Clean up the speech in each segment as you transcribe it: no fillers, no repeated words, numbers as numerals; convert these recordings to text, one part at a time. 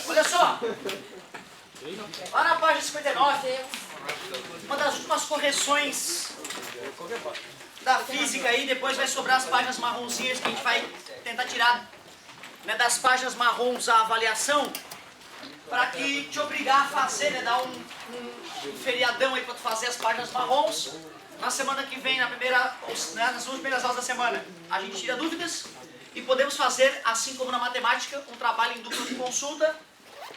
Olha só. Lá na página 59, uma das últimas correções da física aí, depois vai sobrar as páginas marronzinhas que a gente vai tentar tirar, né, das páginas marrons a avaliação, para que te obrigar a fazer, né, dar um feriadão aí para tu fazer as páginas marrons. Na semana que vem, nas duas primeiras aulas da semana, a gente tira dúvidas e podemos fazer, assim como na matemática, um trabalho em dupla de consulta,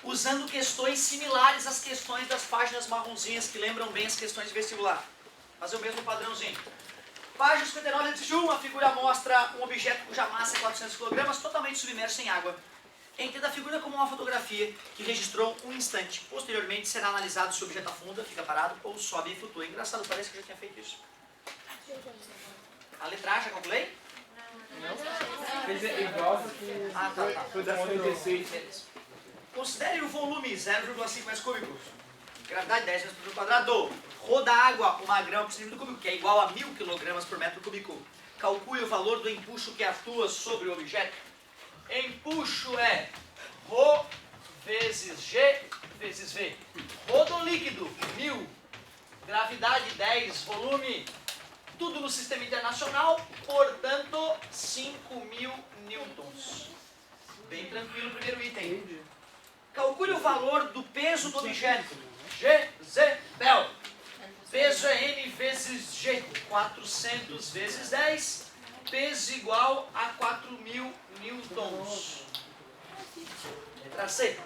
usando questões similares às questões das páginas marronzinhas que lembram bem as questões de vestibular. Fazer o mesmo padrãozinho. Página 59, antes de a figura mostra um objeto cuja massa é 400 kg, totalmente submerso em água. Entenda a figura como uma fotografia que registrou um instante. Posteriormente será analisado se o objeto afunda, fica parado ou sobe e flutua. Engraçado, parece que eu já tinha feito isso. A letra A, já calculei? Não. Fez igual que foi da 16. Considere o volume 0,5 metros cúbicos. Gravidade 10 metros por quadrado. Rho da água, 1 grama por centímetro cúbico, que é igual a 1000 kg por metro cúbico. Calcule o valor do empuxo que atua sobre o objeto. Empuxo é Rho vezes G vezes V. Rho do líquido, 1000. Gravidade 10, volume, tudo no sistema internacional, portanto, 5.000 newtons. Bem tranquilo o primeiro item. Calcule o valor do peso do objeto. G, Z, Bel. Peso é M vezes G. 400 vezes 10. Peso igual a 4.000 newtons. Letra C.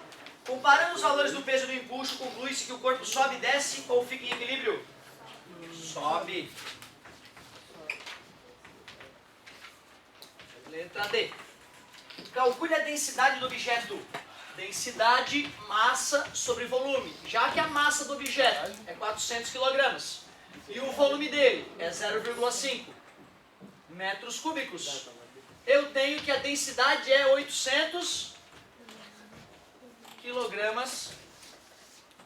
Comparando os valores do peso e do empuxo, conclui-se que o corpo sobe, desce ou fica em equilíbrio? Sobe. Letra D. Calcule a densidade do objeto. Densidade, massa sobre volume. Já que a massa do objeto é 400 kg e o volume dele é 0,5 metros cúbicos, eu tenho que a densidade é 800 kg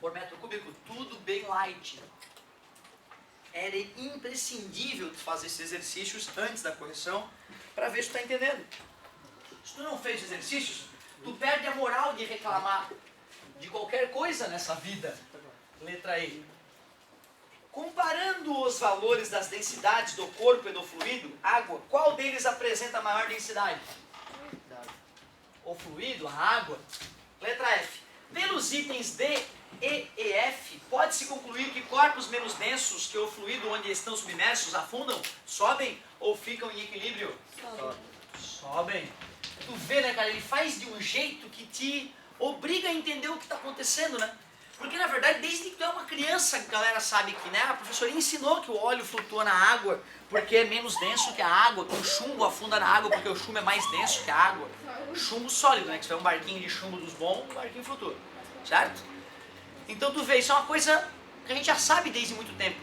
por metro cúbico. Tudo bem light. Era imprescindível tu fazer esses exercícios antes da correção para ver se tu está entendendo. Se tu não fez exercícios, tu perde a moral de reclamar de qualquer coisa nessa vida. Letra E. Comparando os valores das densidades do corpo e do fluido, água, qual deles apresenta maior densidade? O fluido, a água. Letra F. Pelos itens D, E e F, pode-se concluir que corpos menos densos que o fluido onde estão submersos afundam, sobem ou ficam em equilíbrio? Sobem. Tu vê, né, cara, ele faz de um jeito que te obriga a entender o que está acontecendo, né? Porque, na verdade, desde que tu é uma criança, a galera sabe que, né, a professora ensinou que o óleo flutua na água porque é menos denso que a água, que o chumbo afunda na água porque o chumbo é mais denso que a água. Chumbo sólido, né, que se tiver um barquinho de chumbo dos bons, o barquinho flutua, certo? Então, tu vê, isso é uma coisa que a gente já sabe desde muito tempo.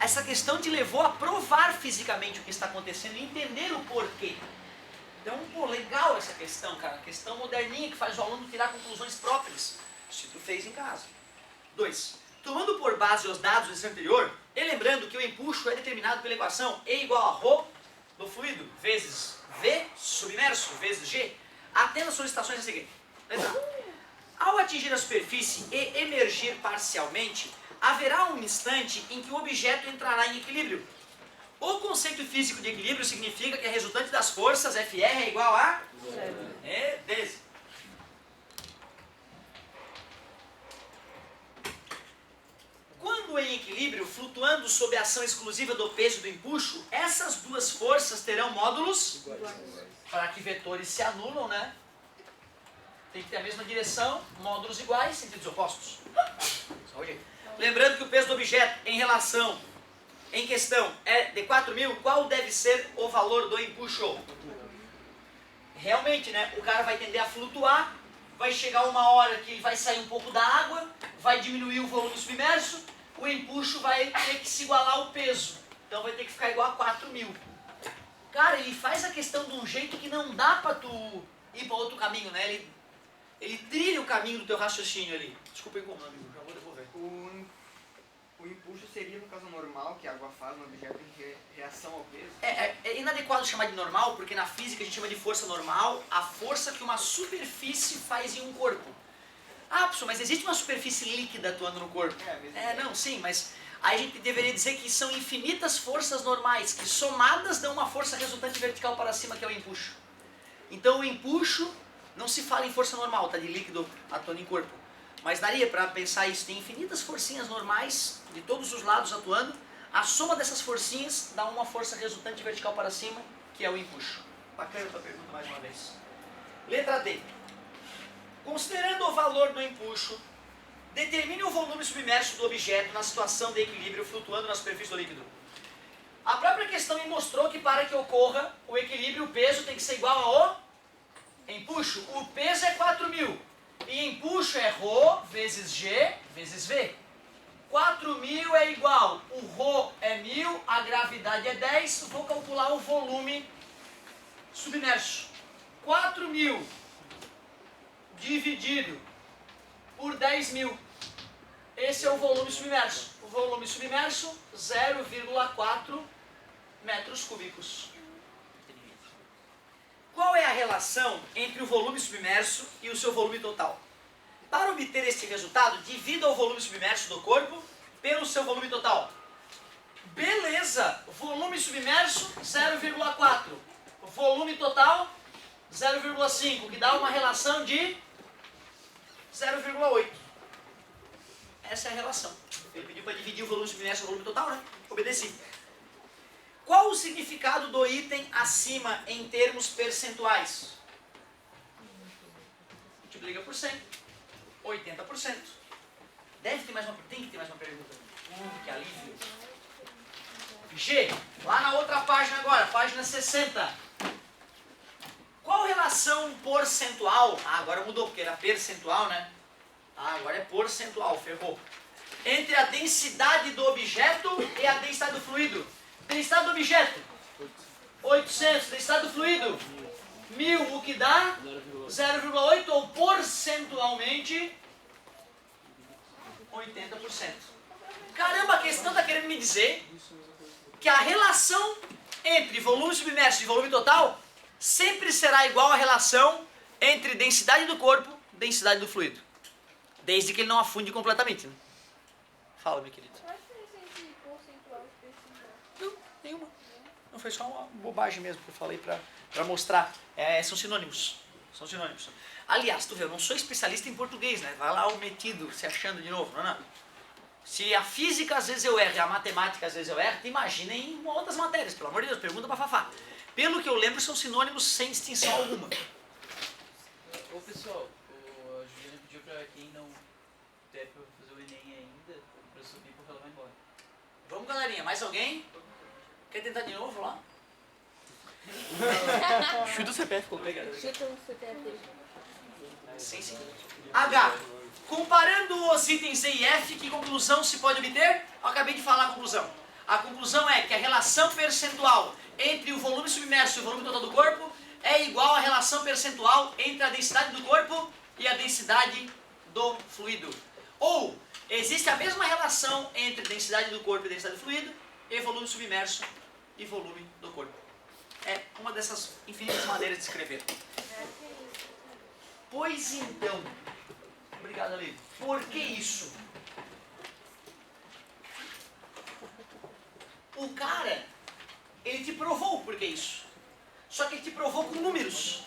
Essa questão te levou a provar fisicamente o que está acontecendo e entender o porquê. Então, pô, legal essa questão, cara. Questão moderninha que faz o aluno tirar conclusões próprias, se tu fez em casa. 2. Tomando por base os dados do exercício anterior, e lembrando que o empuxo é determinado pela equação E igual a Rho do fluido vezes V submerso vezes G, atenda as solicitações a seguir. Letra A. Ao atingir a superfície e emergir parcialmente, haverá um instante em que o objeto entrará em equilíbrio. O conceito físico de equilíbrio significa que a resultante das forças FR é igual a E vezes. Quando em equilíbrio, flutuando sob a ação exclusiva do peso e do empuxo, essas duas forças terão módulos para que vetores se anulam, né? Tem que ter a mesma direção, módulos iguais, sentidos opostos. Lembrando que o peso do objeto em questão é de 4.000, qual deve ser o valor do empuxo? Realmente, né? O cara vai tender a flutuar, vai chegar uma hora que ele vai sair um pouco da água, vai diminuir o volume submerso, o empuxo vai ter que se igualar ao peso. Então vai ter que ficar igual a 4.000. Cara, ele faz a questão de um jeito que não dá pra tu ir para outro caminho, né? Ele trilha o caminho do teu raciocínio ali. Desculpa aí como, amigo, já vou devolver. O empuxo seria, no caso coisa normal que a água faz no objeto em reação ao peso? É inadequado chamar de normal, porque na física a gente chama de força normal a força que uma superfície faz em um corpo. Ah, professor, mas existe uma superfície líquida atuando no corpo? Não, sim, mas aí a gente deveria dizer que são infinitas forças normais, que somadas dão uma força resultante vertical para cima, que é o empuxo. Então o empuxo, não se fala em força normal, tá, de líquido atuando em corpo. Mas daria para pensar isso, tem infinitas forcinhas normais, de todos os lados atuando, a soma dessas forcinhas dá uma força resultante vertical para cima, que é o empuxo. Bacana a tua pergunta mais uma vez. Letra D. Considerando o valor do empuxo, determine o volume submerso do objeto na situação de equilíbrio flutuando na superfície do líquido. A própria questão me mostrou que para que ocorra o equilíbrio, o peso tem que ser igual ao empuxo. O peso é 4.000 e empuxo é ρ vezes G vezes V. 4.000 é igual, o ρ é 1.000, a gravidade é 10, vou calcular o volume submerso. 4.000 dividido por 10.000. Esse é o volume submerso. O volume submerso, 0,4 metros cúbicos. Qual é a relação entre o volume submerso e o seu volume total? Para obter este resultado, divida o volume submerso do corpo pelo seu volume total. Beleza! Volume submerso, 0,4. Volume total, 0,5, que dá uma relação de 0,8. Essa é a relação. Ele pediu para dividir o volume submerso pelo volume total, né? Obedeci. Qual o significado do item acima em termos percentuais? Multiplica por 100. 80%. Tem que ter mais uma pergunta. Que alívio. G. Lá na outra página agora, página 60. Qual relação porcentual? Ah, agora mudou, porque era percentual, né? Ah, agora é porcentual, ferrou. Entre a densidade do objeto e a densidade do fluido. Densidade do objeto, 800. Densidade do fluido, 1.000, o que dá 0,8 ou porcentualmente 80%. Caramba, a questão está querendo me dizer que a relação entre volume submerso e volume total sempre será igual à relação entre densidade do corpo e densidade do fluido. Desde que ele não afunde completamente, né? Fala, meu querido. Qual a diferença entre porcentual e percentual? Não, nenhuma. Não, foi só uma bobagem mesmo que eu falei para mostrar. São sinônimos. São sinônimos. Aliás, tu vê, eu não sou especialista em português, né? Vai lá o metido se achando de novo. Não. Se a física às vezes eu erro e a matemática às vezes eu erro, te imagina em outras matérias. Pelo amor de Deus, pergunta pra Fafá. Pelo que eu lembro, são sinônimos sem distinção alguma. Ô pessoal, a Juliana pediu pra quem não der pra fazer o Enem ainda, pra subir porque ela vai embora. Vamos, galerinha. Mais alguém? Quer tentar de novo lá? Chuta o CPF, ficou pegado. Chuta o CPF. Sim. H. Comparando os itens E e F, que conclusão se pode obter? Eu acabei de falar a conclusão. A conclusão é que a relação percentual entre o volume submerso e o volume total do corpo é igual à relação percentual entre a densidade do corpo e a densidade do fluido. Ou, existe a mesma relação entre densidade do corpo e densidade do fluido e volume submerso e volume do corpo. É uma dessas infinitas maneiras de escrever. Pois então, obrigado, amigo. Por que isso? O cara, ele te provou o porquê isso. Só que ele te provou com números.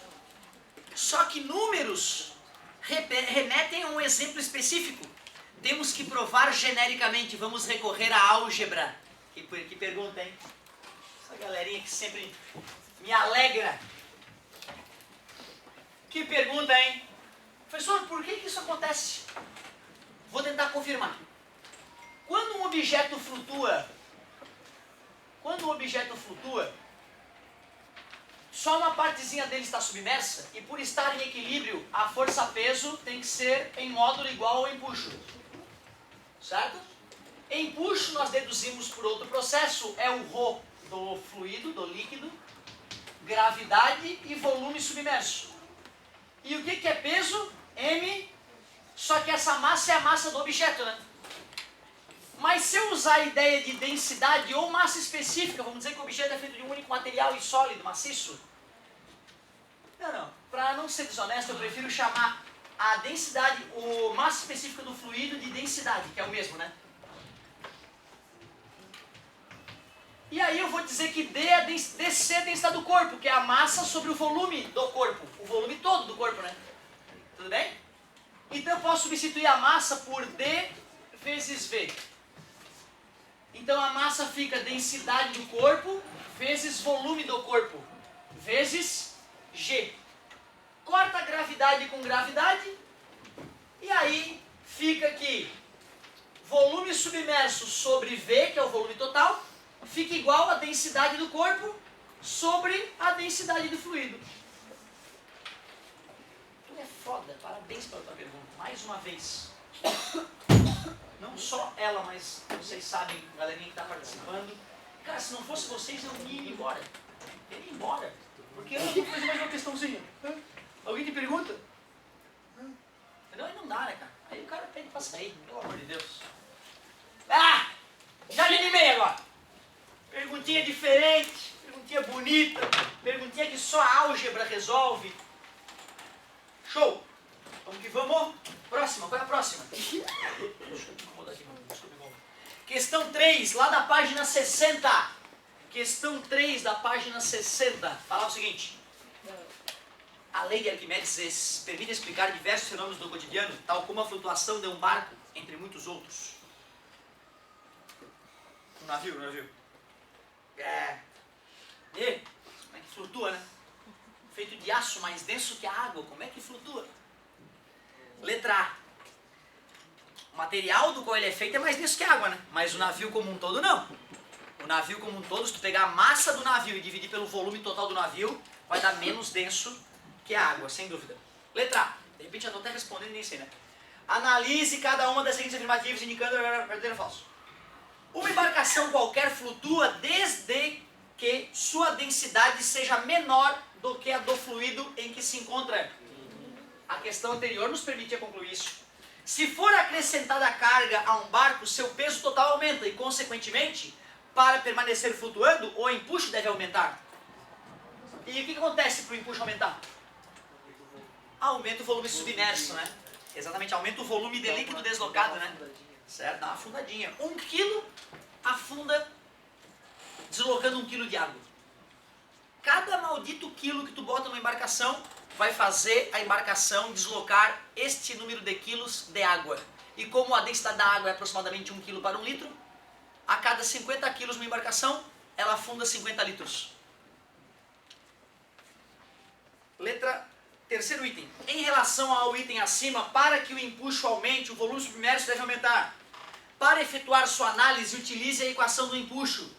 Só que números remetem a um exemplo específico. Temos que provar genericamente. Vamos recorrer à álgebra. Que pergunta, hein? Essa galerinha que sempre me alegra. Que pergunta, hein? Professor, por que isso acontece? Vou tentar confirmar. Quando um objeto flutua, só uma partezinha dele está submersa e por estar em equilíbrio, a força-peso tem que ser em módulo igual ao empuxo. Certo? Empuxo nós deduzimos por outro processo, é o ρ do fluido, do líquido, gravidade e volume submerso. E o que é peso? M, só que essa massa é a massa do objeto, né? Mas se eu usar a ideia de densidade ou massa específica, vamos dizer que o objeto é feito de um único material e sólido, maciço. Não. Para não ser desonesto, eu prefiro chamar a densidade, o massa específica do fluido de densidade, que é o mesmo, né? E aí eu vou dizer que D é a DC é a densidade do corpo, que é a massa sobre o volume do corpo. O volume todo do corpo, né? Tudo bem? Então eu posso substituir a massa por D vezes V. Então a massa fica densidade do corpo vezes volume do corpo, vezes G. Corta a gravidade com gravidade, e aí fica que volume submerso sobre V, que é o volume total, fica igual a densidade do corpo sobre a densidade do fluido. Tu é foda, parabéns pela tua pergunta, mais uma vez. Não só ela, mas vocês sabem, galerinha que está participando. Cara, se não fosse vocês, eu ia embora. Eu ia embora. Porque eu não vou fazer mais uma questãozinha. Alguém te pergunta? Não, aí não dá, né, cara? Aí o cara pede pra sair, pelo amor de Deus. Ah! Já me animei agora. Perguntinha diferente, perguntinha bonita, perguntinha que só a álgebra resolve. Show! Vamos que vamos. Próxima, qual é a próxima? Deixa eu incomodar aqui, desculpa. Questão 3, lá da página 60. Questão 3 da página 60. Fala o seguinte. A lei de Arquimedes permite explicar diversos fenômenos do cotidiano, tal como a flutuação de um barco, entre muitos outros. Um navio. E como é que flutua, né? Feito de aço mais denso que a água, como é que flutua? Letra A. O material do qual ele é feito é mais denso que a água, né? Mas o navio como um todo não. O navio como um todo, se tu pegar a massa do navio e dividir pelo volume total do navio, vai dar menos denso que a água, sem dúvida. Letra A. De repente já estou até respondendo e nem sei, né? Analise cada uma das seguintes afirmativas indicando verdadeiro ou falso. Uma embarcação qualquer flutua desde que sua densidade seja menor do que a do fluido em que se encontra. A questão anterior nos permitia concluir isso. Se for acrescentada a carga a um barco, seu peso total aumenta e, consequentemente, para permanecer flutuando, o empuxo deve aumentar. E o que acontece para o empuxo aumentar? Aumenta o volume submerso, né? Exatamente, aumenta o volume de líquido deslocado, né? Certo? Dá uma afundadinha. 1 quilo afunda deslocando 1 quilo de água. Cada maldito quilo que tu bota numa embarcação vai fazer a embarcação deslocar este número de quilos de água. E como a densidade da água é aproximadamente 1 quilo para 1 litro, a cada 50 quilos numa embarcação, ela afunda 50 litros. Terceiro item. Em relação ao item acima, para que o empuxo aumente, o volume submerso deve aumentar. Para efetuar sua análise, utilize a equação do empuxo.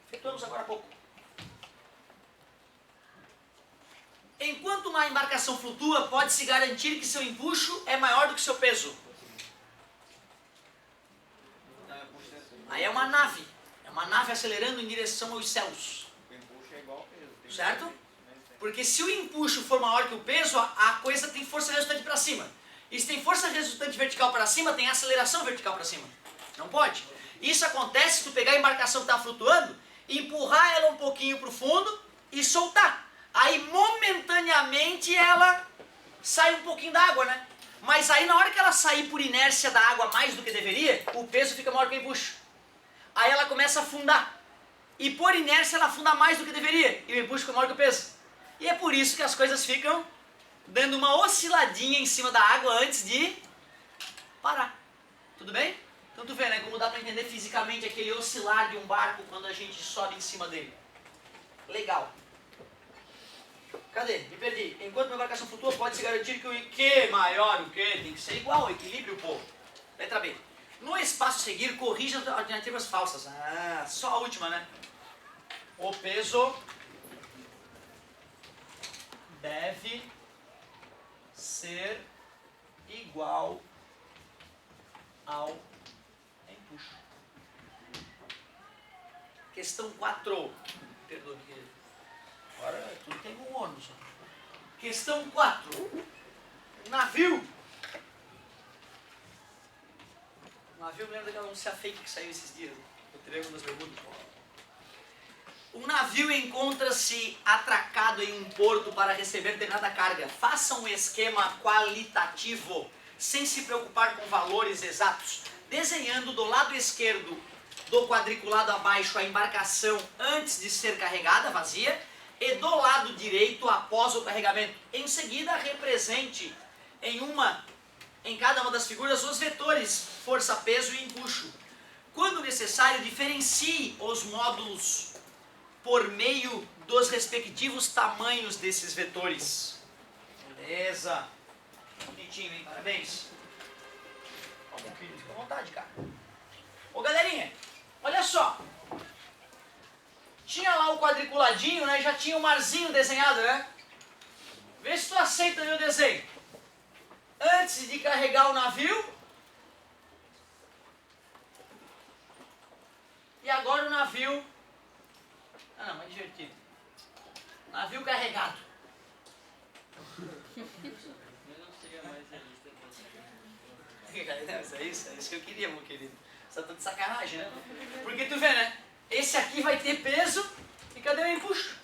Efetuamos agora há pouco. Enquanto uma embarcação flutua, pode-se garantir que seu empuxo é maior do que seu peso. Aí é uma nave. É uma nave acelerando em direção aos céus. O empuxo é igual ao peso. Certo? Porque se o empuxo for maior que o peso, a coisa tem força resultante para cima. E se tem força resultante vertical para cima, tem aceleração vertical para cima. Não pode. Isso acontece se tu pegar a embarcação que está flutuando, empurrar ela um pouquinho para o fundo e soltar. Aí momentaneamente ela sai um pouquinho da água, né? Mas aí na hora que ela sair por inércia da água mais do que deveria, o peso fica maior que o empuxo. Aí ela começa a afundar. E por inércia ela afunda mais do que deveria. E o empuxo fica maior que o peso. E é por isso que as coisas ficam dando uma osciladinha em cima da água antes de parar. Tudo bem? Então tu vê, né, como dá para entender fisicamente aquele oscilar de um barco quando a gente sobe em cima dele. Legal. Cadê? Me perdi. Enquanto uma embarcação flutua, pode-se garantir que o Q maior, o Q tem que ser igual, equilíbrio, pô. Letra B. No espaço a seguir, corrija as alternativas falsas. Ah, só a última, né? O peso deve ser igual ao empuxo. Questão 4. Perdoe, agora tudo tem um ônus. Questão 4. Navio navio, eu me lembro daquela anúncia fake que saiu esses dias. O Triângulo das Bermudas. Um navio encontra-se atracado em um porto para receber determinada carga. Faça um esquema qualitativo, sem se preocupar com valores exatos, desenhando do lado esquerdo do quadriculado abaixo a embarcação antes de ser carregada, vazia, e do lado direito após o carregamento. Em seguida, represente em cada uma das figuras os vetores força, peso e empuxo. Quando necessário, diferencie os módulos por meio dos respectivos tamanhos desses vetores. Beleza. Bonitinho, hein? Parabéns. Fica à vontade, cara. Ô, galerinha, olha só. Tinha lá o quadriculadinho, né? Já tinha o marzinho desenhado, né? Vê se tu aceita meu desenho. Antes de carregar o navio. E agora o navio... Ah, não, mais divertido. Navio carregado. É isso que eu queria, meu querido. Você tá de sacanagem, né? Porque tu vê, né? Esse aqui vai ter peso e cadê o empuxo?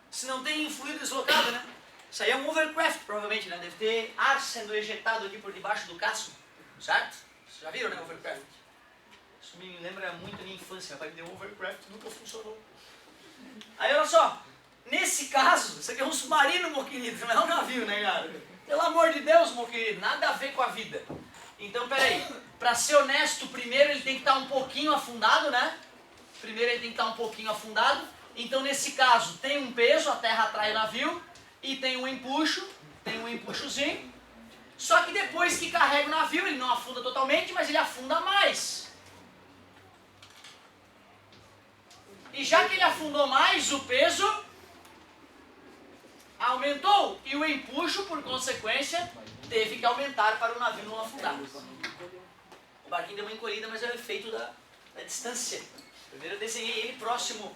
Se não tem fluido deslocado, né? Isso aí é um overcraft, provavelmente, né? Deve ter ar sendo ejetado aqui por debaixo do casco, certo? Vocês já viram, né? Overcraft. Isso me lembra muito a minha infância. Meu pai me deu overcraft, nunca funcionou. Aí, olha só. Nesse caso, isso aqui é um submarino, meu querido, não é um navio, né, cara? Pelo amor de Deus, meu querido, nada a ver com a vida. Então, peraí. Pra ser honesto, primeiro ele tem que estar um pouquinho afundado, né? Primeiro ele tem que estar um pouquinho afundado. Então, nesse caso, tem um peso, a terra atrai o navio, e tem um empuxozinho. Só que depois que carrega o navio, ele não afunda totalmente, mas ele afunda mais. E já que ele afundou mais, o peso aumentou. E o empuxo, por consequência, teve que aumentar para o navio não afundar. O barquinho deu uma encolhida, mas é o efeito da distância. Primeiro eu desenhei ele próximo,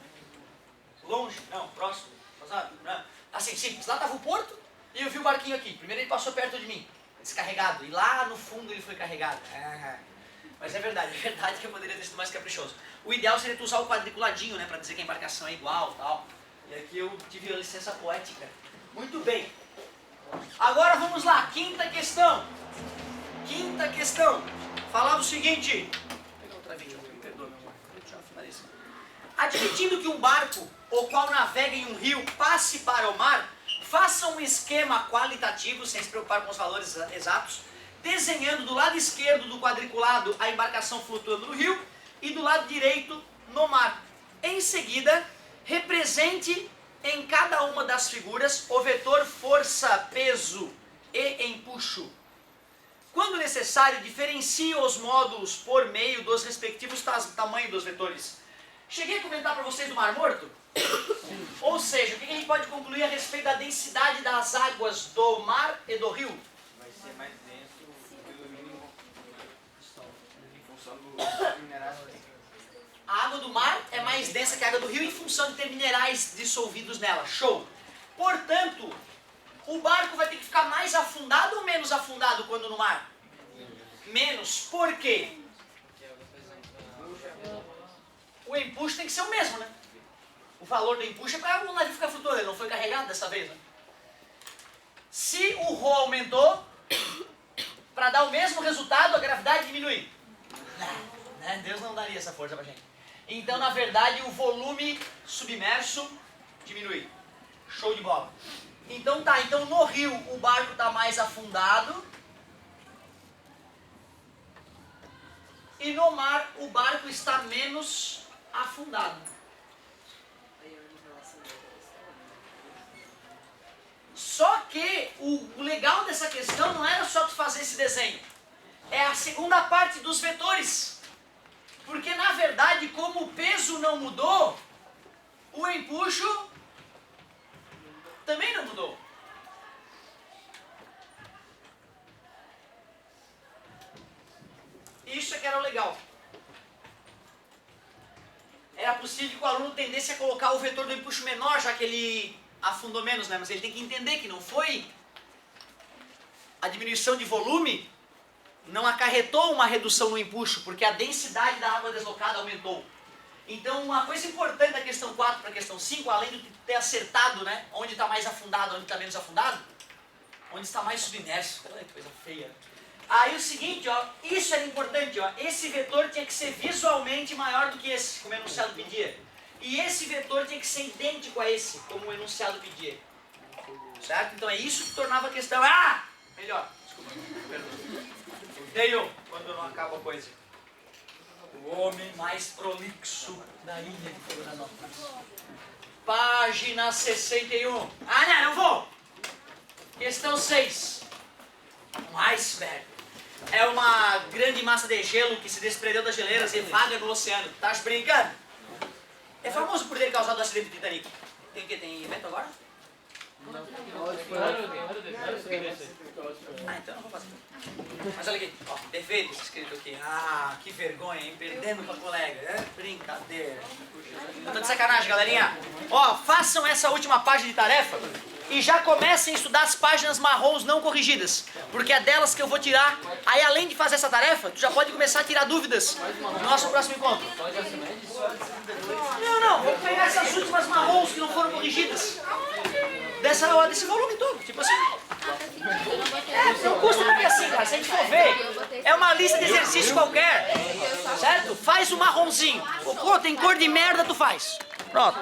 longe, não, próximo, não. Assim, simples. Lá estava o porto e eu vi o barquinho aqui. Primeiro ele passou perto de mim, descarregado. E lá no fundo ele foi carregado. Mas é verdade que eu poderia ter sido mais caprichoso. O ideal seria tu usar o quadriculadinho, né, para dizer que a embarcação é igual e tal. E aqui eu tive a licença poética. Muito bem. Agora vamos lá, quinta questão. Falava o seguinte. Vou pegar outra vídeo, me perdoa, meu amor. Deixa eu afinar isso. Admitindo que um barco, o qual navega em um rio, passe para o mar, faça um esquema qualitativo, sem se preocupar com os valores exatos, desenhando do lado esquerdo do quadriculado a embarcação flutuando no rio e do lado direito no mar. Em seguida, represente em cada uma das figuras o vetor força, peso e empuxo. Quando necessário, diferencie os módulos por meio dos respectivos tamanhos dos vetores. Cheguei a comentar para vocês do Mar Morto? Ou seja, o que a gente pode concluir a respeito da densidade das águas do mar e do rio? Vai ser mais denso pelo mínimo em função dos minerais. A água do mar é mais densa que a água do rio em função de ter minerais dissolvidos nela. Show! Portanto, o barco vai ter que ficar mais afundado ou menos afundado quando no mar? Menos. Por quê? O empuxo tem que ser o mesmo, né? O valor do empuxo é para o navio ficar flutuando, ele não foi carregado dessa vez, né? Se o ρ aumentou, para dar o mesmo resultado, a gravidade diminui. Né? Deus não daria essa força pra gente. Então, na verdade, o volume submerso diminui. Show de bola. Então tá, então no rio o barco está mais afundado. E no mar o barco está menos afundado. Só que o legal dessa questão não era só tu fazer esse desenho. É a segunda parte dos vetores. Porque na verdade, como o peso não mudou, o empuxo também não mudou. Isso é que era o legal. Era possível que o aluno tendesse a colocar o vetor do empuxo menor, já que ele afundou menos, né? Mas ele tem que entender que não foi a diminuição de volume, não acarretou uma redução no empuxo, porque a densidade da água deslocada aumentou. Então, uma coisa importante da questão 4 para a questão 5, além de ter acertado, né, onde está mais afundado, onde está menos afundado, onde está mais submerso. Olha que coisa feia. Aí o seguinte, ó, isso era importante, ó, esse vetor tinha que ser visualmente maior do que esse, como o enunciado pedia. E esse vetor tinha que ser idêntico a esse, como o enunciado pedia. Certo? Então é isso que tornava a questão... Ah! Melhor. Desculpa. Perdão. Tenho, quando não acaba a coisa. O homem mais prolixo da ilha de Florianópolis. Página 61. Ah, não vou! Questão 6. Um iceberg. É uma grande massa de gelo que se desprendeu das geleiras e vaga no oceano. Tá brincando? É famoso por ter causado o acidente do Titanic. Tem o quê? Tem evento agora? Ah, então eu vou fazer. Mas olha aqui, ó, defeitos escrito aqui. Ah, que vergonha, hein? Perdendo pra colega. É brincadeira. Eu tô de sacanagem, galerinha. Ó, façam essa última página de tarefa e já comecem a estudar as páginas marrons não corrigidas. Porque é delas que eu vou tirar. Aí, além de fazer essa tarefa, tu já pode começar a tirar dúvidas no nosso próximo encontro. Não, vamos pegar essas últimas marrons que não foram corrigidas. Desse volume todo, tipo assim. Não custa nada assim, cara. Se a gente for ver, é uma lista de exercício qualquer. Certo? Faz o marronzinho. Pô, tem cor de merda, tu faz. Pronto.